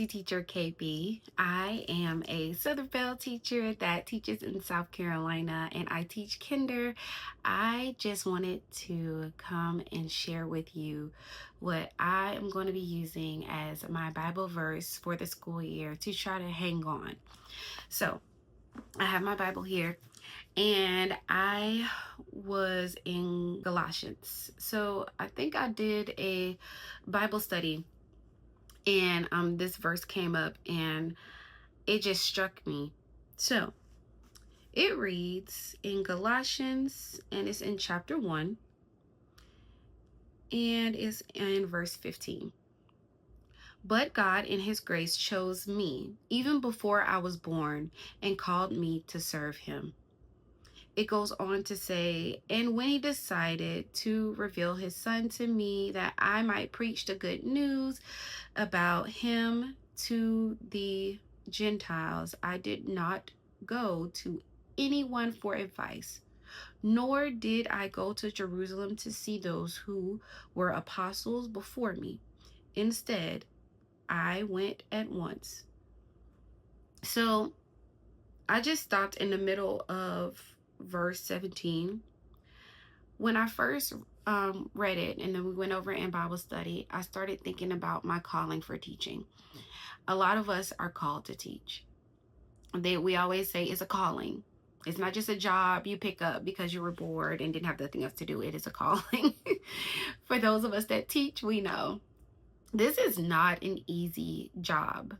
to Teacher KB. I am a Southern Belle teacher that teaches in South Carolina and I teach kinder. I just wanted to come and share with you what I am going to be using as my Bible verse for the school year to try to hang on. So I have my Bible here and I was in Galatians. So I think I did a Bible study and this verse came up and it just struck me. So it reads in Galatians, and it's in chapter 1, and it's in verse 15. But God in his grace chose me even before I was born and called me to serve him. It goes on to say, and when he decided to reveal his son to me that I might preach the good news about him to the Gentiles, I did not go to anyone for advice, nor did I go to Jerusalem to see those who were apostles before me. Instead, I went at once. So I just stopped in the middle of verse 17. When I first read it and then we went over in Bible study, I started thinking about my calling for teaching. A lot of us are called to teach. We always say it's a calling. It's not just a job you pick up because you were bored and didn't have nothing else to do. It is a calling. For those of us that teach, we know this is not an easy job.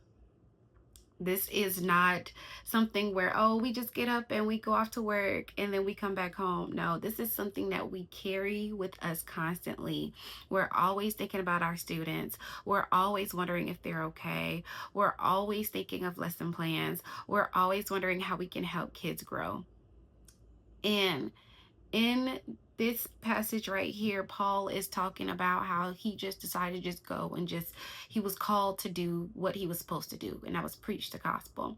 This is not something where, oh, we just get up and we go off to work and then we come back home. No, this is something that we carry with us constantly. We're always thinking about our students. We're always wondering if they're okay. We're always thinking of lesson plans. We're always wondering how we can help kids grow. And in this passage right here, Paul is talking about how he just decided to just go and he was called to do what he was supposed to do, and that was preach the gospel.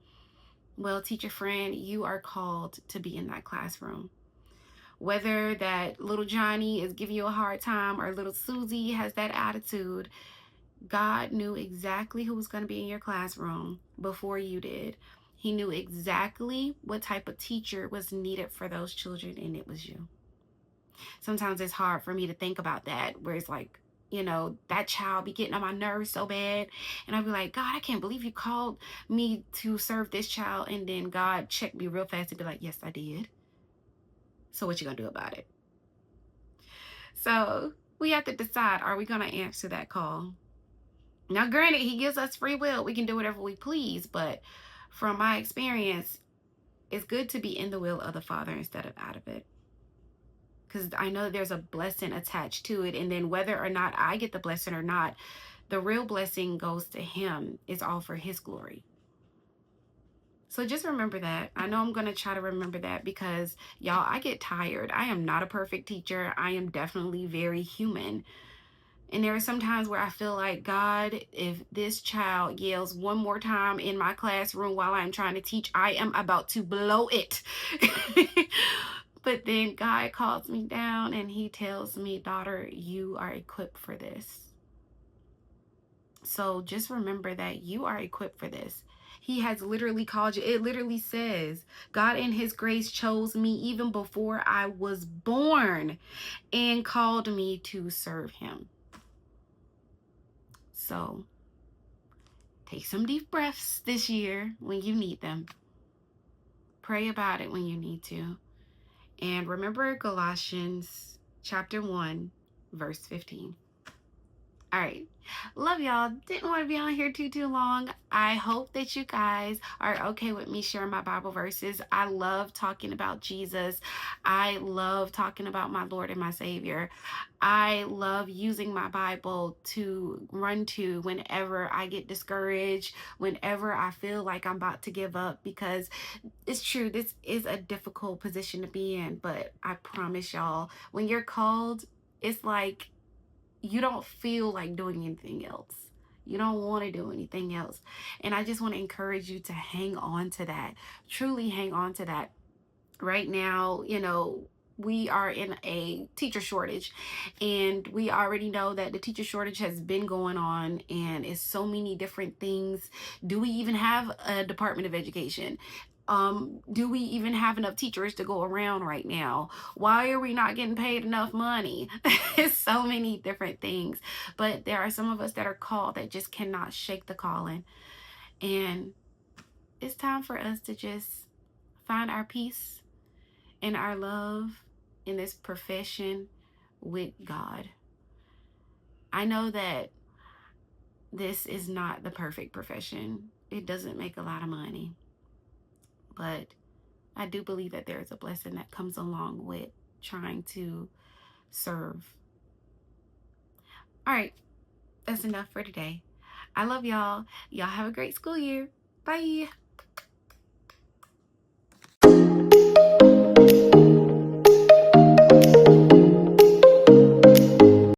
Well, teacher friend, you are called to be in that classroom. Whether that little Johnny is giving you a hard time or little Susie has that attitude, God knew exactly who was going to be in your classroom before you did. He knew exactly what type of teacher was needed for those children, and it was you. Sometimes it's hard for me to think about that, where it's like, that child be getting on my nerves so bad. And I'd be like, God, I can't believe you called me to serve this child. And then God checked me real fast and be like, yes, I did. So what you gonna do about it? So we have to decide, are we gonna answer that call? Now, granted, he gives us free will. We can do whatever we please. But from my experience, it's good to be in the will of the Father instead of out of it. Because I know there's a blessing attached to it. And then whether or not I get the blessing or not, the real blessing goes to him. It's all for his glory. So just remember that. I know I'm going to try to remember that because, y'all, I get tired. I am not a perfect teacher. I am definitely very human. And there are some times where I feel like, God, if this child yells one more time in my classroom while I'm trying to teach, I am about to blow it. But then God calls me down and he tells me, daughter, you are equipped for this. So just remember that you are equipped for this. He has literally called you. It literally says, God in his grace chose me even before I was born and called me to serve him. So take some deep breaths this year when you need them. Pray about it when you need to. And remember Galatians chapter 1, verse 15. All right. Love y'all. Didn't want to be on here too long. I hope that you guys are okay with me sharing my Bible verses. I love talking about Jesus. I love talking about my Lord and my Savior. I love using my Bible to run to whenever I get discouraged, whenever I feel like I'm about to give up, because it's true, this is a difficult position to be in, but I promise y'all, when you're called, it's like you don't feel like doing anything else. You don't want to do anything else. And I just want to encourage you to hang on to that. Truly hang on to that. Right now, we are in a teacher shortage, and we already know that the teacher shortage has been going on, and it's so many different things. Do we even have a Department of Education? Do we even have enough teachers to go around right now? Why are we not getting paid enough money? It's so many different things, but there are some of us that are called that just cannot shake the calling, and it's time for us to just find our peace and our love in this profession with God. I know that this is not the perfect profession. It doesn't make a lot of money, but I do believe that there is a blessing that comes along with trying to serve. All right, that's enough for today. I love y'all. Y'all have a great school year. Bye.